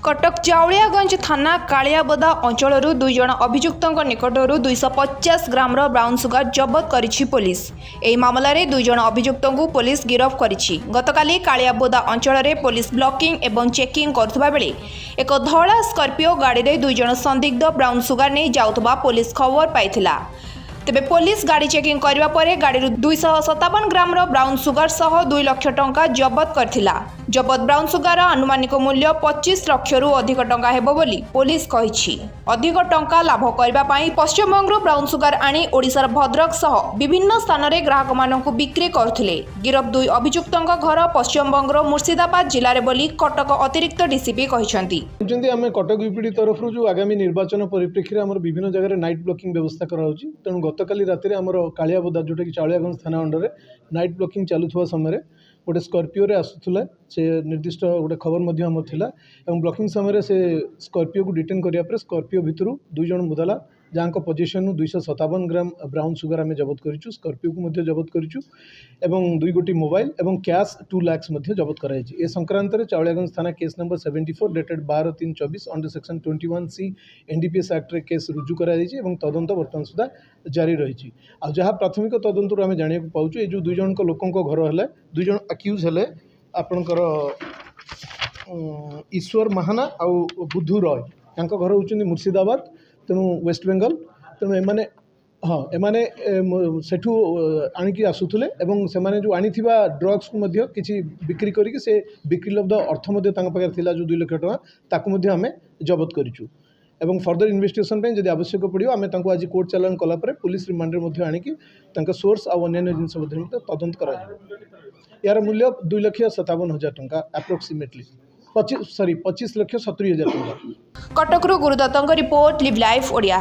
कटक चाउलियागंज थाना कालियाबोदा अंचल दुई जन अभियुक्तों निकटर 250 ग्राम ब्राउन सुगर जबत करिछि पुलिस। एही मामलारे दुई जन अभियुक्तों को पुलिस गिरफ करिछि। गतकाली कालियाबोदा अंचल पुलिस ब्लॉकिंग एवं चेकिंग करुवा बेले एक धला स्कॉर्पियो गाड़ी रे दुई जन संदिग्ध ब्राउन सुगर नहीं जाउथबा पुलिस खबर पाइथिला। तेबे पुलिस गाड़ी चेकिंग करबा परे गाड़ी 257 ग्राम ब्राउन सुगर सह 2 लाख टंका जबत करथिला। जबत ब्राउन सुगर अनुमानिक मूल्य 25 लाख रु अधिक टंका हेबो बोली पुलिस कहिछि। अधिक टंका लाभ करबा पई पश्चिम बंगरो ब्राउन सुगर आनी ओडिसार भद्रक सह विभिन्न स्थान रे ग्राहक मानकु बिक्री करथिले। गिरफ दुई अभियुक्तों घर पश्चिम बंगरो मुर्शिदाबाद जिले रे बोली कटक अतिरिक्त डीसीपी कहिसंती। जेंति आमे कटक यूपीडी तरफ जो आगामी निर्वाचन परिप्रेक्षी रे विभिन्न जगह नाइट ब्लॉकिंग व्यवस्था कराउछि। तेणु गतकाली राति आमर कालियाबोदा जोटा कि चाउलियागंज थाना अंडर नाइट ब्लॉकिंग चलुवा समय गोटे स्कॉर्पियो रे आसुला से निर्दिष्ट गोटे खबर एवं ब्लॉकिंग समय से स्कॉर्पियो को डिटेन करिया पर स्कॉर्पियो भितर दुई जन मुदाला जहाँ पोजिशन 257 ग्राम ब्राउन सुगर आम जबत करूँ। स्कॉर्पियो को जबत करूँ एवं 2 गोटी मोबाइल एवं कैश 2 लाख जबत कराई। ए संक्रांत में चाउलियागंज थाना case number 74 dated 12/3/24 under section 21C NDPS act रे केस रुजु कराई तदंत बर्तमान सुधा जारी रही। आ जहाँ प्राथमिक तदंतर आम जाना पाचु ये जो दुई जन लोकों घर है दुई जन अक्यूज है आपणकर ईश्वर महाना आउ बुद्धू रॉय यहाँ घर होती मुर्शिदाबाद तेणु वेस्ट बेंगल। तेणु एमाने हाँ एमाने सेठू आणिकी आसुले से जो आनी ड्रग्स को किसी बिक्री करके से बिक्री लब्ध अर्थ पाखे थिला जो 2 लाख टଙ୍କା ताकू आम जबत करूँ। एवं फर्दर इन्वेस्टिगेशन जब आवश्यक पड़ो आम आज कोर्ट चालान कलापर पुलिस रिमांड आणिकी सोर्स आ अन्य जिनस तदंत करा। यार मूल्य 2,57,000 टଙ୍କା अप्रोक्सीमेटली 25,70,000 टଙ୍କା। कटकरू गुरुदत्तଙ୍କ रिपोर्ट लिव लाइफ ओडिया।